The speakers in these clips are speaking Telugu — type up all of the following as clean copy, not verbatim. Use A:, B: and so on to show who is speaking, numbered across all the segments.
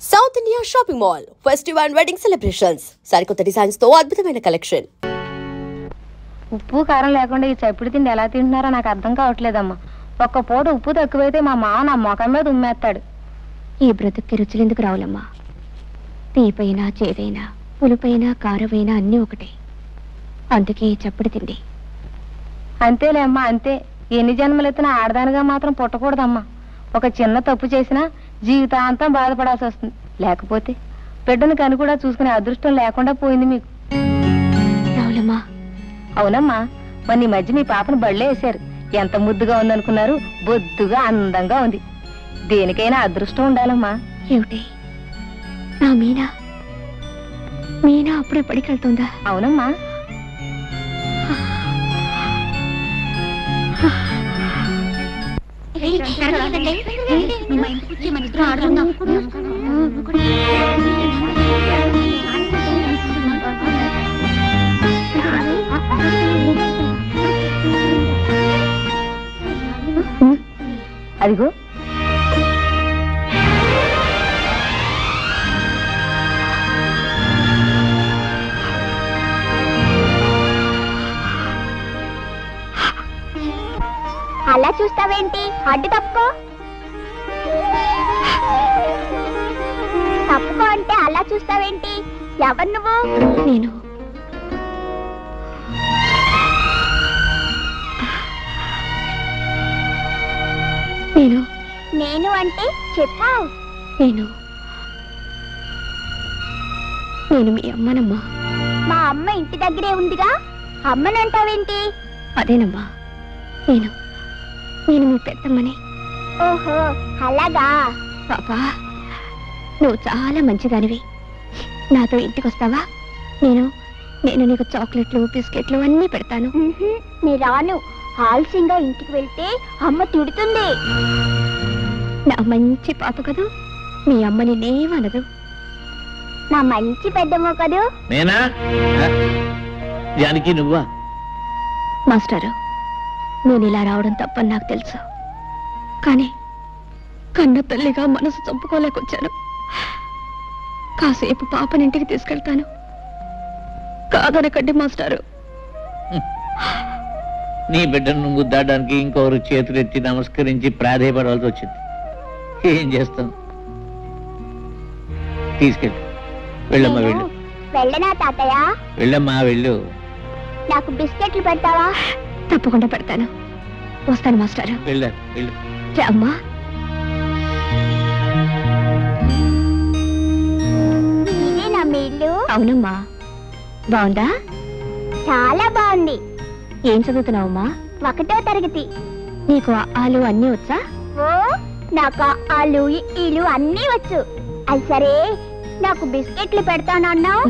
A: South India shopping mall festival and wedding celebrations సరికొత్త డిజైన్స్ తో అద్భుతమైన కలెక్షన్.
B: ఉప్పు కారం లేకుండా ఈ చప్పుడు తిండి ఎలా తింటున్నారో నాకు అర్థం కావట్లేదమ్మా. ఒక్క పూట ఉప్పు తక్కువైతే మా మామ నా మొఖం మీద ఉమ్మేస్తాడు.
C: ఈ బ్రతుక్కి రుచులెందుకు రావులమ్మా? తీపైనా చేదైనా పులుపైనా కారమైనా అన్నీ ఒకటే. అందుకే చప్పుడు తిండి.
B: అంతేలే అమ్మా, అంతే. ఎన్ని జన్మలెత్తినా ఆడదానిగా మాత్రం పుట్టకూడదమ్మా. ఒక చిన్న తప్పు చేసినా జీవితాంతం బాధపడాల్సి వస్తుంది. లేకపోతే బిడ్డను కని కూడా చూసుకునే అదృష్టం లేకుండా పోయింది మీకు.
C: రావులమ్మా.
B: అవునమ్మా, మొన్న ఈ మధ్య మీ పాపను బళ్ళే వేశారు. ఎంత ముద్దుగా ఉందనుకున్నారు? బొద్దుగా అందంగా ఉంది. దేనికైనా అదృష్టం ఉండాలమ్మా.
C: ఏమిటి నా మీనా? మీనా అప్పుడే పడికెళ్తుందా?
B: అవునమ్మా. అదిగో
D: అలా చూస్తావేంటి? అడ్డు తప్పుకో. తప్పుకో అంటే అలా చూస్తావేంటి? ఎవరు నువ్వు?
C: నేను నేను
D: నేను అంటే చెప్పావు.
C: నేను నేను మీ అమ్మనమ్మా.
D: మా అమ్మ ఇంటి దగ్గరే ఉందిగా, అమ్మనంటావేంటి?
C: అదేనమ్మా, నేను నేను మీ పెద్దమ్మని.
D: ఓహో అలాగా.
C: పాపా, నువ్వు చాలా మంచిదానివి. నాతో ఇంటికి వస్తావా? నేను నేను నీకు చాక్లెట్లు బిస్కెట్లు అన్నీ పెడతాను.
D: నీ రాను. ఆలస్యంగా ఇంటికి వెళ్తే అమ్మ తిడుతుంది.
C: నా మంచి పాప కదూ, మీ అమ్మని నేమనదు.
D: నా మంచి పెద్దమ్మ కదూ.
E: నేనా? జానకి నువ్వా?
C: మాస్టారు, నేను ఇలా రావడం తప్పని నాకు తెలుసు. కానీ కన్న తల్లిగా మనసు చంపుకోలేకొచ్చాను. కాసేపు పాపనింటికి తీసుకెళ్తాను. కాదనకండి మాస్టారు.
E: నీ బిడ్డను నువ్వు ముద్దాడడానికి ఇంకొకరు చేతులెత్తి నమస్కరించి ప్రాధేయపడవలసి వచ్చింది. ఏం చేస్తాం? తీసుకెళ్ళి వెళ్ళమ్మా, వెళ్ళు.
D: వెళ్ళనా తాతయ్య?
E: వెళ్ళమ్మా, వెళ్ళు.
D: నాకు బిస్కెట్లు పెడతావా?
C: తప్పకుండా పెడతాను. వస్తాను మాస్టారు.
E: వెళ్ళు, వెళ్ళు.
C: అమ్మా.
D: ఇదేనా మీ ఇల్లు?
C: అవునమ్మా. బాగుందా?
D: చాలా బాగుంది.
C: ఏం చదువుతున్నావమ్మా?
D: 1వ తరగతి.
C: నీకు ఆలు అన్నీ వచ్చా?
D: ఓ, నాకు ఆలు ఈలు అన్నీ వచ్చు. అది సరే, నాకు బిస్కెట్లు పెడతానన్నావు,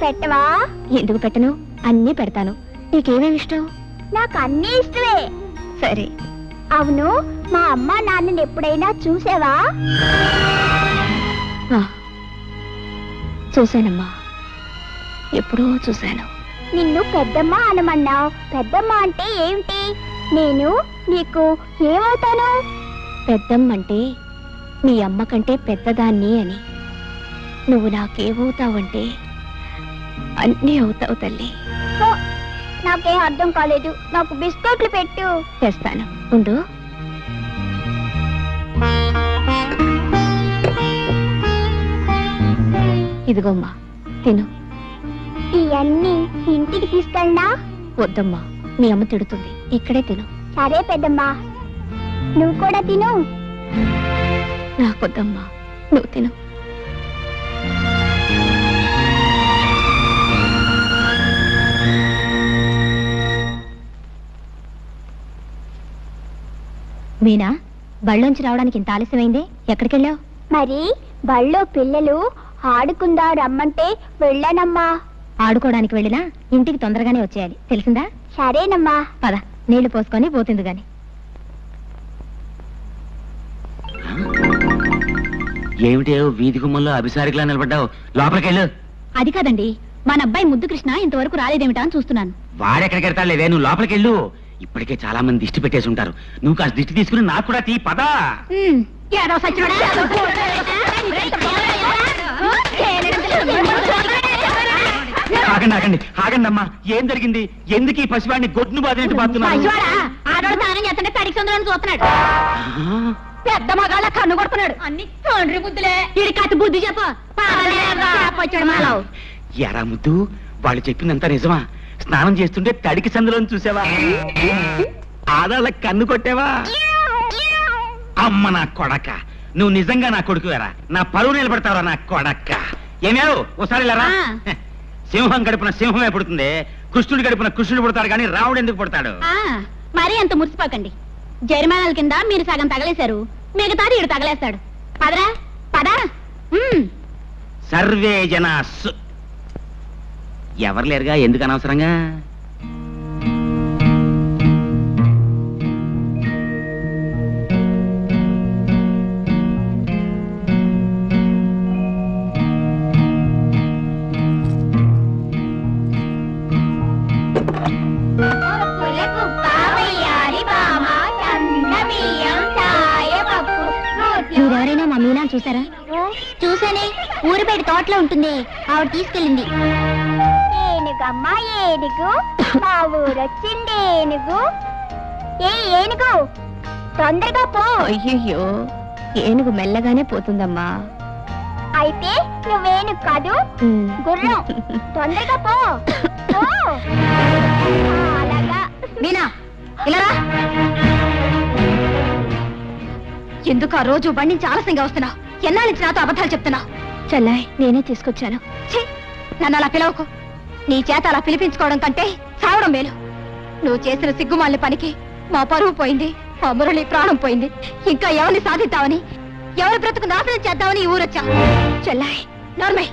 D: పెట్టవా?
C: ఎందుకు పెట్టను? అన్నీ పెడతాను. నీకేమేమి ఇష్టం?
D: నాకు అన్నీ ఇష్టమే.
C: సరే.
D: అవును, మా అమ్మ నాన్నని ఎప్పుడైనా చూసావా?
C: చూశానమ్మా, ఎప్పుడో చూశాను.
D: నిన్ను పెద్దమ్మ అనమన్నావు. పెద్దమ్మ అంటే ఏమిటి? నేను నీకు ఏమవుతాను?
C: పెద్దమ్మంటే మీ అమ్మ కంటే పెద్దదాన్ని అని. నువ్వు నాకేమవుతావంటే అన్నీ అవుతావు తల్లి.
D: నాకేం అర్థం కాలేదు. నాకు బిస్కెట్లు పెట్టు.
C: తెస్తాను, ఉండు. ఇదిగోమ్మా, తిను.
D: ఇవన్నీ ఇంటికి తీసుకెళ్ళనా?
C: వద్దమ్మా, మీ అమ్మ తిడుతుంది. ఇక్కడే తిను.
D: సరే పెద్దమ్మా, నువ్వు కూడా తిను.
C: నాకొద్దమ్మా, నువ్వు తిను. మీనా, బళ్ళోంచి రావడానికి ఇంత ఆలస్యమైంది? ఎక్కడికెళ్ళావు?
D: మరి బళ్ళో పిల్లలు ఆడుకుందా రమ్మంటే వెళ్ళానమ్మా.
C: ఆడుకోవడానికి వెళ్ళినా ఇంటికి తొందరగానే వచ్చేయాలి, తెలిసిందా?
D: సరేనమ్మా.
C: పద, నీళ్లు పోసుకొని పోతుంది గాని.
F: ఏమిటే వీధి గుమ్మల్లో అభిసారికలా నిలబడ్డావు? లోపలికెళ్ళు.
C: అది కాదండి, మన అబ్బాయి ముద్దు కృష్ణ ఇంతవరకు రాలేదేమిటా అని చూస్తున్నాను.
F: వాడెక్కడికి వెళ్తాడులేదే, నువ్వు లోపలికెళ్ళు. ఇప్పటికే చాలా మంది దిష్టి పెట్టేసి ఉంటారు. నువ్వు కాస్త దిష్టి తీసుకుని నాకు కూడా తీ. పదా. ఆగండి ఆగండి ఆగండి అమ్మా, ఏం జరిగింది? ఎందుకు ఈ పసివాడిని గొడ్డును బాధినట్టు బాగుతున్నాడు?
C: ఆడవాడు స్నానం చేస్తుంటే తడికి సందులో చూస్తున్నాడు. పెద్ద మగాళ్ళ కన్ను కొడుతున్నాడు. అన్ని తండ్రి బుద్ధులే. ఇది కత్తి బుద్ధి చెప్పు.
F: ఎరా ముద్దు, వాళ్ళు చెప్పిందంతా నిజమా? స్నానం చేస్తుంటే తడికి సందులో చూసావా? ఆడాళ్ళ కన్ను కొట్టావా? అమ్మ నా కొడక, నువ్వు నిజంగా నా కొడుకువేరా? నా పరువు నిలబడతావరా నా కొడక్క? ఏమేవు ఒకసారి లేరా? సింహం గడుపున సింహమే పుడుతుంది, కృష్ణుడి గడుపున కృష్ణుడు పుడతాడు, కానీ రావుడు ఎందుకు పుడతాడు?
C: మరీ అంత మురిసిపోకండి. జరిమానాల కింద మీరు సగం తగలేశారు, మిగతాది ఇడు తగలేస్తాడు. పదరా పదా.
F: సర్వే జనాస్. ఎవరు లేరుగా, ఎందుకు అనవసరంగా?
C: మీరెవరైనా మా మీనా చూసారా? చూసానే, ఊరిపేట తోటలో ఉంటుంది, ఆవిడ తీసుకెళ్ళింది.
D: ఏనుగమ్మా ఏనుగు, మా ఊరొచ్చింది ఏనుగు. ఏనుగు తొందరగా పో.
C: అయ్యయ్యో, ఏనుగు మెల్లగానే పోతుందమ్మా.
D: అయితే నువ్వేనుగు కాదు, గుర్రం. తొందరగా పో. అలాగా.
C: మీనా ఇలా రా. ఎందుకు ఆ రోజు బండి నుంచి ఆలస్యంగా వస్తున్నావు? ఎన్నాళ్ళ నుంచి నాతో అబద్ధాలు చెప్తున్నావు? చెల్లాయ్, నేనే తీసుకొచ్చాను. నన్ను అలా పిలవకు. నీ చేత అలా పిలిపించుకోవడం కంటే చావడం మేలు. నువ్వు చేసిన సిగ్గుమాలిన పనికి మా పరువు పోయింది, మా మురళి ప్రాణం పోయింది. ఇంకా ఎవరిని సాధిద్దామని, ఎవరి బ్రతుకు నాశనం చేద్దామని ఈ ఊరొచ్చా. చెల్లాయ్ నోర్మై,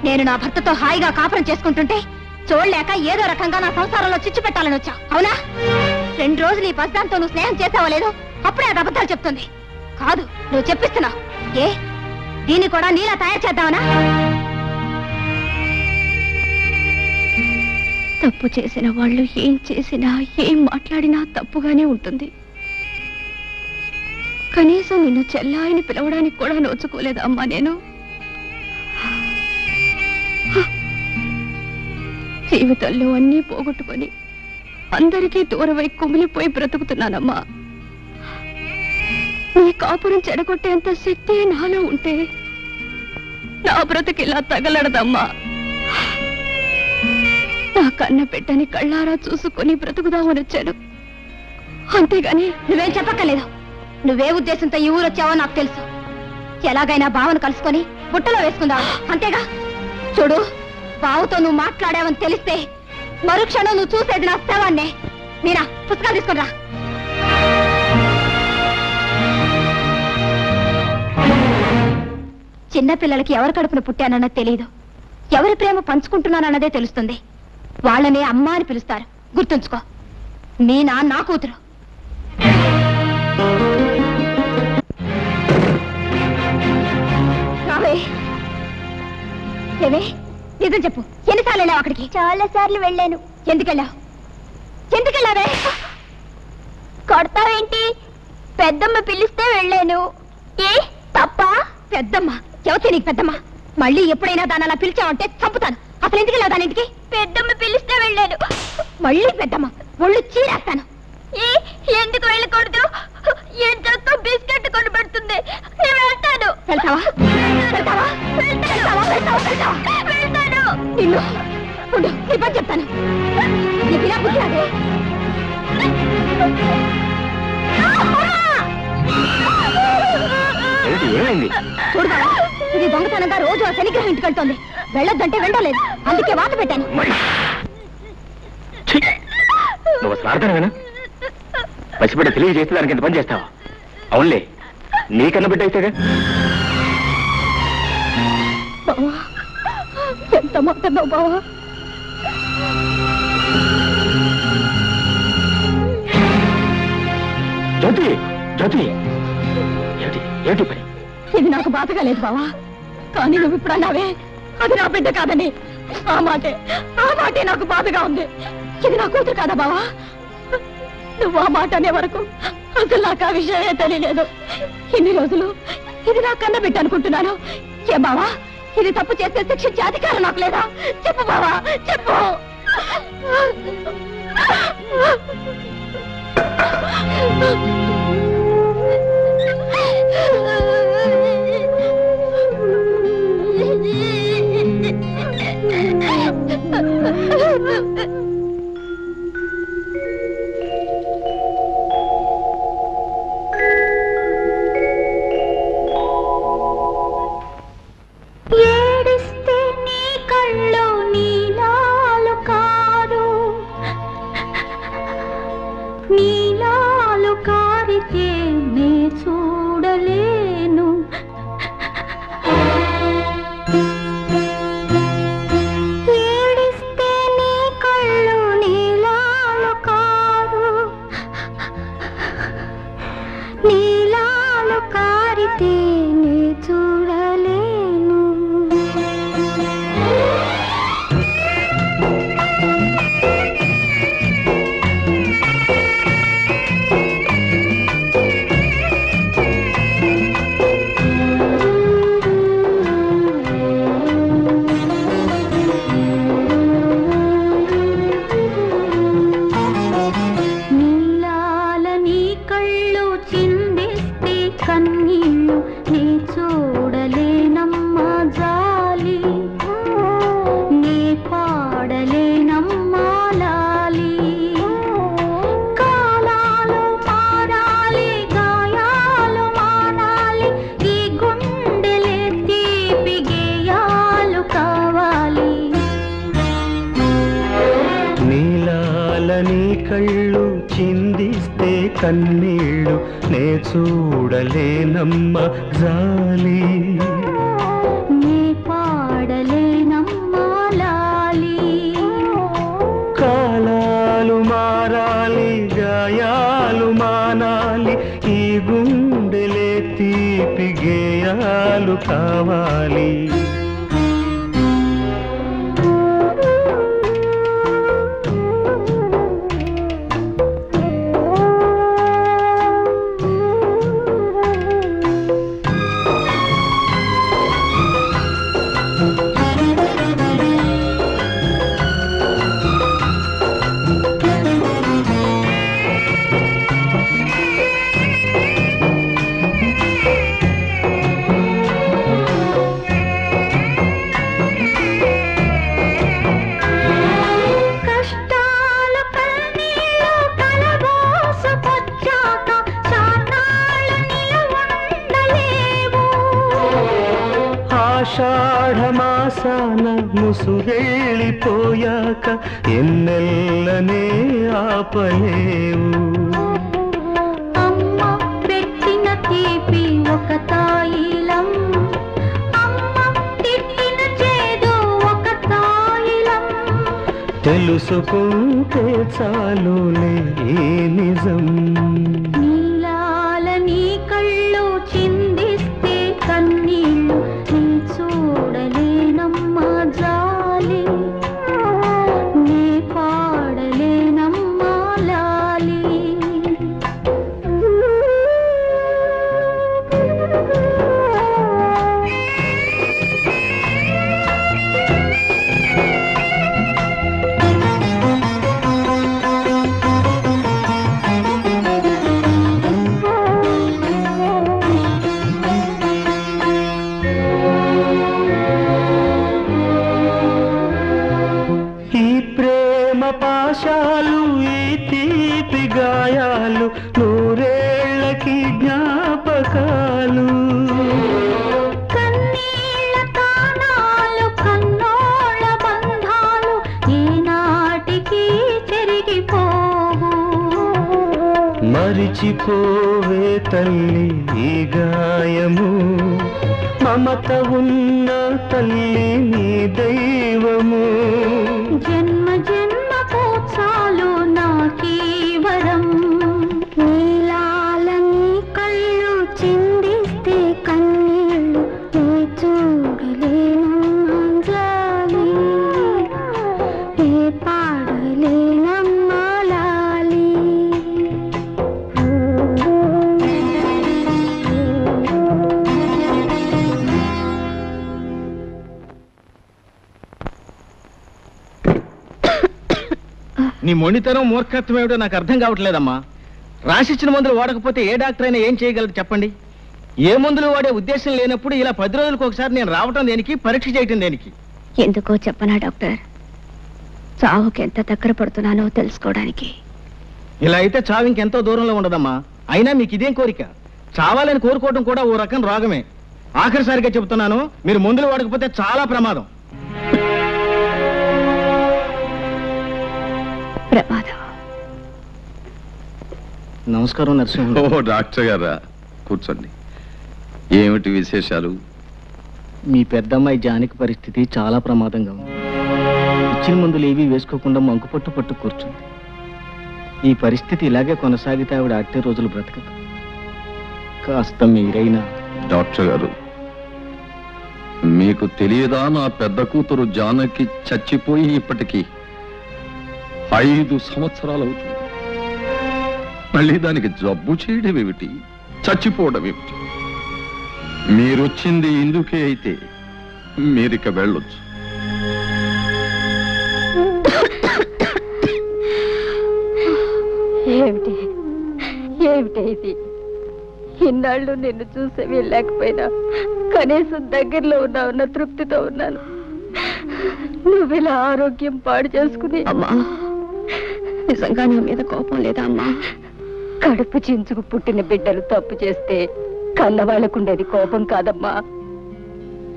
C: నేను నా భర్తతో హాయిగా కాపురం చేసుకుంటుంటే చూడలేక ఏదో రకంగా నా సంసారంలో చిచ్చు పెట్టాలని వచ్చా, అవునా? 2 రోజులు ఈ పసిదాంతో నువ్వు స్నేహం చేసావో లేదో అప్పుడే అది అబద్ధాలు చెప్తుంది. కాదు, నువ్వు చెప్పిస్తున్నావు. ఏ దీన్ని కూడా నీలా తయారు చేద్దామనా? తప్పు చేసిన వాళ్ళు ఏం చేసినా, ఏం మాట్లాడినా తప్పుగానే ఉంటుంది. కనీసం నిన్ను చెల్లాయిని పిలవడానికి కూడా నోచుకోలేదు అమ్మా నేను. జీవితంలో అన్నీ పోగొట్టుకొని అందరికీ దూరమై కుమిలిపోయి బ్రతుకుతున్నానమ్మా. నీ కాపురం చెడగొట్టేంత శక్తి నాలో ఉంటే నా బ్రతుకిలా తగలడదమ్మా. నా కన్న బిడ్డని కళ్ళారా చూసుకొని బ్రతుకుదామని వచ్చాను, అంతేగాని నువ్వేం చెప్పక్కర్లేదు. నువ్వే ఉద్దేశంతో ఈ ఊరు వచ్చావో నాకు తెలుసు. ఎలాగైనా బావను కలుసుకొని బుట్టలో వేసుకుందావు, అంతేగా? చూడు, బావుతో నువ్వు మాట్లాడావని తెలిస్తే మరుక్షణం నువ్వు చూసేది నా శవాన్నే. మీరా, పుస్తకాలు తీసుకుని రా. చిన్నపిల్లలకి ఎవరి కడుపున పుట్టానన్నది తెలియదు, ఎవరి ప్రేమ పంచుకుంటున్నానన్నదే తెలుస్తుంది. వాళ్ళనే అమ్మ అని పిలుస్తారు, గుర్తుంచుకో. మీనా నా కూతురు. ఏమే, నిజం చెప్పు, ఎన్నిసార్లు వెళ్ళావు అక్కడికి?
D: చాలా సార్లు వెళ్ళాను.
C: ఎందుకెళ్ళావు? ఎందుకెళ్ళావే?
D: కొడతావేంటి? పెద్దమ్మ పిలిస్తే వెళ్ళాను. ఏ తప్ప?
C: పెద్దమ్మ? ఎవతే నీకు పెద్దమ్మ? మళ్ళీ ఎప్పుడైనా దాన్ని అలా పిలిచావంటే చంపుతాను. అసలు ఎందుకు వెళ్ళావు దానింటికి?
D: పెద్దమ్మ పిలిస్తే వెళ్ళాను.
C: మళ్ళీ పెద్దమ్మ ఒళ్ళు చీరేస్తాను.
D: ఎందుకు వెళ్ళకూడదు? ఏం చేస్తా? బిస్కెట్ కొని పెడుతుంది. నేను వెళ్తాను.
C: వెళ్తావా? వెళ్తావా?
D: వెళ్తాను.
C: నిన్ను ఉండు, నీ పని చెప్తాను. నీకు ఇలా బుద్ధి రాదే? చూడదా, ఇది దొంగతనంగా రోజు ఆ శనిగ్రహం ఇంటికి వెళ్తోంది. వెళ్ళొద్దంటే వెళ్ళలేదు, అందుకే వాత పెట్టాను.
F: నువ్వు స్వార్థమేనా? పసిబిడ్డ తెలియజేస్తే దానికి ఎంత పని చేస్తావా? అవునులే, నీకన్నా బిడ్డ అయితేగా.
C: బావా, ఎంత మాట్లాడినావు బావా?
F: జ్యోతి, జ్యోతి, ఏమిటి పని?
C: ఇది నాకు బాధగా లేదు బావా, కానీ నువ్వు ఇప్పుడు అన్నావే అది నా బిడ్డ కాదని. ఆ మాటే నాకు బాధగా ఉంది. ఇది నా కూతురు కాదా బావా? నువ్వు ఆ మాట అనే వరకు అసలు నాకు ఆ విషయమే తెలియలేదు. ఇన్ని రోజులు ఇది నా కన్న బిడ్డ అనుకుంటున్నాను. ఏ బావా, ఇది తప్పు చేస్తే శిక్షించే అధికారం నాకు లేదా? చెప్పు బావా, చెప్పు.
D: ఏడిస్తే నీ కళ్ళు నీలాలు కారు, నీలాలు కారితే నే చూడలేను. ఏడిస్తే నీ కళ్ళు నీలాలు కారు, నీలాలు కారితే నే చూడలేను. నీలాల నీ కళ్ళు చిందిస్తే కన్నీళ్ళు నీ చూడలేనమ్మా జాలి, నీ పాడలేనమ్మా లాలి. కాలాలు మారాలి, గాయాలు మానాలి, ఈ గుండెలే తీపి గేయాలు కావాలి.
G: నీలాల నీ కళ్ళు చిందిస్తే కన్నీళ్ళు నే చూడలేనమ్మ జాలి,
D: నీ పాడలేనమ్మా లాలి.
G: కాలాలు మారాలి, గాయాలు మానాలి, ఈ గుండెలే తీపి గేయాలు కావాలి.
D: కష్టాలు కన్నీళ్ళు కలబోసుకొచ్చాక చాన్నాళ్ళు నిలవండలేవు.
G: ఆషాఢ మాసాన ముసురెళ్ళిపోయాక ఎన్నెల్లనే ఆపలేవు.
D: అమ్మ పెట్టిన తీపి ఒక తాయిలం, అమ్మ తిట్టిన చేదు ఒక తాయిలం.
G: తెలుసుకుంటే చాలులే ఈ నిజం.
D: నీలాల నీ కళ్ళు చిందిస్తే కన్నీళ్ళు నీ చూడలేనమ్మా జాలి, నీ పాడలేనమ్మా లాలి.
G: ఈ ప్రేమ పాశాలు, ఈ తీపి గాయాలు, నూరేళ్లకి జ్ఞాపకాలు.
D: కన్నీళ్ళ తానాలు, కన్నోళ్ళ బంధాలు ఈనాటికి చెరిగిపోవు.
G: మరిచిపోవే తల్లి ఈ గాయము, మమత ఉన్న తల్లి నీ దైవము.
D: జన్మ జన్మకు చాలు నాకీ వరం. నీలాల నీ కళ్ళు చిందిస్తే కన్నీళ్ళు నీ చూడలేనమ్మా జాలి, నీ పాడలేనమ్మా లాలి.
H: నీ మొండితనం మూర్ఖత్వం ఏమిటో నాకు అర్థం కావట్లేదమ్మా. రాసిచ్చిన మందులు వాడకపోతే ఏ డాక్టర్ అయినా ఏం చేయగలరు చెప్పండి? ఏ మందులు వాడే ఉద్దేశం లేనప్పుడు ఇలా 10 రోజులకు ఒకసారి నేను రావటం దేనికి, పరీక్ష చేయటం దేనికి?
C: ఎందుకో చెప్పనా డాక్టర్, చావుకి ఎంత దగ్గర పడుతున్నానో తెలుసుకోవడానికి.
H: ఇలా అయితే చావు ఇంకెంతో దూరంలో ఉండదమ్మా. అయినా మీకు ఇదేం కోరిక? చావాలని కోరుకోవడం కూడా ఓ రకం రోగమే. ఆఖరిసారిగా చెబుతున్నాను, మీరు మందులు వాడకపోతే చాలా ప్రమాదం. నమస్కారం నరసింహ.
I: ఓ డాక్టర్ గారా, కూర్చోండి. ఏమిటి విశేషాలు?
H: మీ పెద్దమ్మాయి జానకి పరిస్థితి చాలా ప్రమాదంగా ఉంది. ఇచ్చిన మందులు ఏవీ వేసుకోకుండా మంకుపట్టు పట్టు కూర్చుంది. ఈ పరిస్థితి ఇలాగే కొనసాగితే ఆవిడ అట్టే రోజులు బ్రతకదు. కాస్త మీరైనా.
I: డాక్టర్ గారు, మీకు తెలియదా నా పెద్ద కూతురు జానకి చచ్చిపోయి ఇప్పటికీ 5 సంవత్సరాలు అవుతుంది. మళ్ళీ దానికి జబ్బు చేయడం ఏమిటి, చచ్చిపోవడం ఏమిటి? మీరొచ్చింది ఇందుకే అయితే మీరిక వెళ్ళొచ్చు.
B: ఏమిటి ఏమిటి ఇది? ఇన్నాళ్ళు నిన్ను చూసి వెళ్ళలేకపోయినా కనీసం దగ్గరలో ఉన్నావున్న తృప్తితో ఉన్నాను. నువ్విలా ఆరోగ్యం పాడు చేసుకుని.
C: అమ్మా, నిజంగా నా మీద కోపం లేదా అమ్మా?
B: కడుపు చించుకు పుట్టిన బిడ్డలు తప్పు చేస్తే కన్నవాళ్ళకుండేది కోపం కాదమ్మా,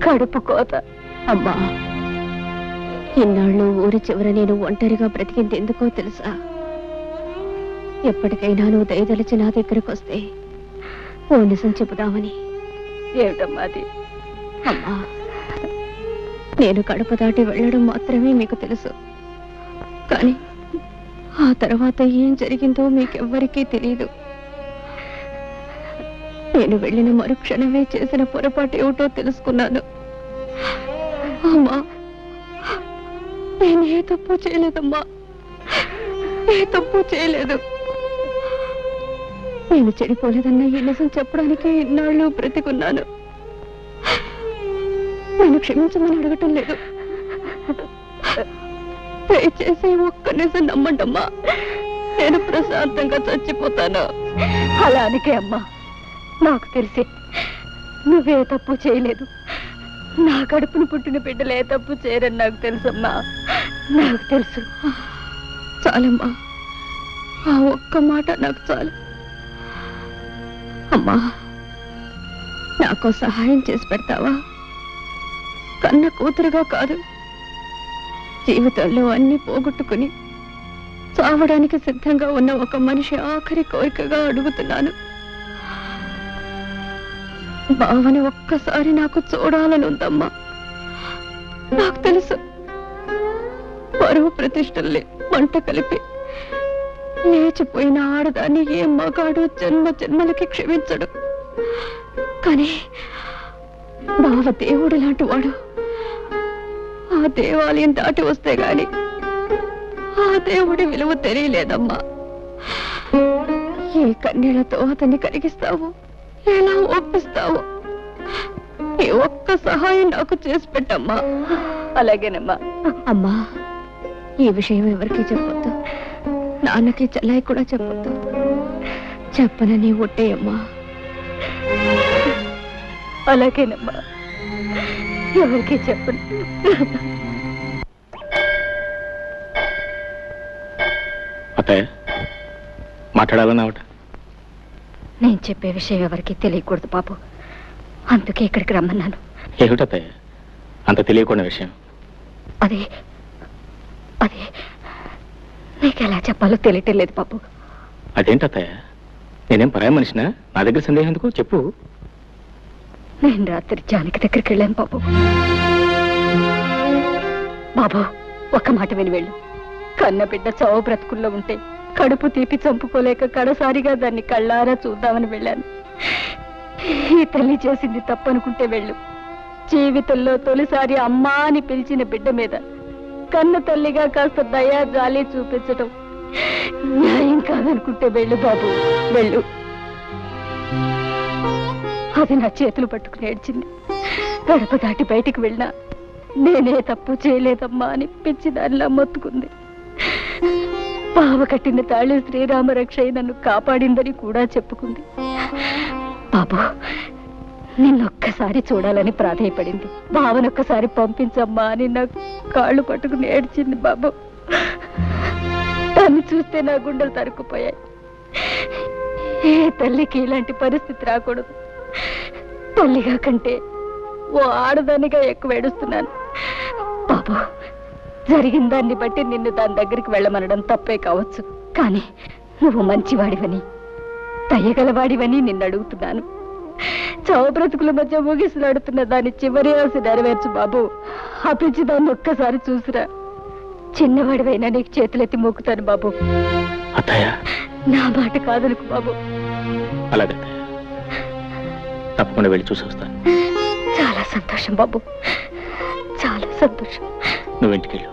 B: కడుపు కోత.
C: అమ్మా, ఇన్నాళ్ళు ఊరి చివర నేను ఒంటరిగా బ్రతికింది ఎందుకో తెలుసా? ఎప్పటికైనా నువ్వు దయదలిచి నా దగ్గరకు వస్తే ఓ నిజం చెబుదామని.
B: ఏమిటమ్మా అది?
C: అమ్మా, నేను కడుపు దాటి వెళ్ళడం మాత్రమే మీకు తెలుసు, కానీ ఆ తర్వాత ఏం జరిగిందో మీకెవ్వరికీ తెలియదు. నేను వెళ్ళిన మరుక్షణమే చేసిన పొరపాటు ఏమిటో తెలుసుకున్నాను. అమ్మా, నేను ఏ తప్పు చేయలేదమ్మా, ఏ తప్పు చేయలేదు. నేను చెడిపోలేదన్న ఈ నిజం చెప్పడానికి ఇన్నాళ్ళు బ్రతికున్నాను. నేను క్షమించమని అడగటం లేదు, దయచేసి ఒక్క నిజం నమ్మండమ్మా. నేను ప్రశాంతంగా చచ్చిపోతాను.
B: అలానికే అమ్మా, నాకు తెలిసి నువ్వే తప్పు చేయలేదు. నా కడుపును పుట్టిన బిడ్డలు ఏ తప్పు చేయరని నాకు తెలుసమ్మా, నాకు తెలుసు.
C: చాలమ్మా, ఆ ఒక్క మాట నాకు చాలు. అమ్మా, నాకు సహాయం చేసి పెడతావా? కన్న కూతురుగా కాదు, జీవితంలో అన్ని పోగొట్టుకుని చావడానికి సిద్ధంగా ఉన్న ఒక మనిషి ఆఖరి కోరికగా అడుగుతున్నాను. బావని ఒక్కసారి నాకు చూడాలని ఉందమ్మా. నాకు తెలుసు, పరువు ప్రతిష్టల్ని మంట కలిపి లేచిపోయిన ఆడదాన్ని ఏ మగాడు జన్మ జన్మలకి క్షమించడు. కానీ బావ దేవుడు లాంటి వాడు. ఆ దేవాలయం దాటి వస్తే గాని ఆ దేవుడి విలువ తెలియలేదమ్మా. ఏ కన్యలతో అతన్ని కరిగిస్తావు, ఎలా ఒప్పిస్తావు? ఈ ఒక్క సహాయం నాకు చేసి పెట్టమ్మా.
B: అలాగేనమ్మా.
C: అమ్మా, ఈ విషయం ఎవరికీ చెప్పొద్దు, నాన్నకి చెల్లాయి కూడా చెప్పొద్దు. చెప్పనని ఒట్టేయమ్మా.
B: అలాగేనమ్మా, ఎవరికి చెప్పను.
H: అత్తయ్య, మాట్లాడాలన్నావట?
B: నేను చెప్పే విషయం ఎవరికి తెలియకూడదు బాబు, అందుకే ఇక్కడికి రమ్మన్నాను.
H: ఏమిటత్తయ్య అంత తెలియకుండా విషయం?
B: అదే అదే నీకు ఎలా చెప్పాలో తెలియటం లేదు బాబు.
H: అదేంటత్తయ్య, నేనేం పరాయి మనిషినా? నా దగ్గర సందేహం ఎందుకు చెప్పు.
B: నేను రాత్రి జానకి దగ్గరికి వెళ్ళాను బాబు. బాబు, ఒక్క మాట విని వెళ్ళు. కన్న బిడ్డ చావు బ్రతుకుల్లో ఉంటే కడుపు తీపి చంపుకోలేక కడసారిగా దాన్ని కళ్ళారా చూద్దామని వెళ్ళాను. ఈ తల్లి చేసింది తప్పనుకుంటే వెళ్ళు. జీవితంలో తొలిసారి అమ్మా అని పిలిచిన బిడ్డ మీద కన్న తల్లిగా కాస్త దయా జాలి చూపించటం న్యాయం కాదనుకుంటే వెళ్ళు బాబు, వెళ్ళు. అది నా చేతులు పట్టుకుని ఏడ్చింది. గడప దాటి బయటికి వెళ్ళినా నేనే తప్పు చేయలేదమ్మా అని పిచ్చి దానిలా మొత్తుకుంది. బావ కట్టిన తాళి శ్రీరామ రక్ష నన్ను కాపాడిందని కూడా చెప్పుకుంది. బాబు నిన్నొక్కసారి చూడాలని ప్రాధేయపడింది. బావనొక్కసారి పంపించమ్మా అని నా కాళ్ళు పట్టుకుని ఏడ్చింది. బాబు దాన్ని చూస్తే నా గుండెలు తరుక్కుపోయాయి. ఏ తల్లికి ఇలాంటి పరిస్థితి రాకూడదు. తల్లిగా కంటే ఓ ఆడదానిగా ఎక్కువ ఏడుస్తున్నాను. బాబు జరిగిన దాన్ని బట్టి నిన్ను దాని దగ్గరికి వెళ్ళమనడం తప్పే కావచ్చు, కానీ నువ్వు మంచివాడివని దయగలవాడివని నిన్ను అడుగుతున్నాను. చావు బ్రతుకుల మధ్య ముగిసిలాడుతున్న దాని చివరి ఆశ నెరవేర్చు బాబు. ఆ పిచ్చి దాన్ని ఒక్కసారి చూసిరా. చిన్నవాడివైనా నీకు చేతులెత్తి మొక్కుతాను బాబు. నా మాట కాదనుకు బాబు.
H: అలాగే తప్పకుండా వెళ్ళి చూసి వస్తాను.
B: చాలా సంతోషం బాబు, చాలా సంతోషం.
H: నువ్వు ఇంటికి వెళ్ళు.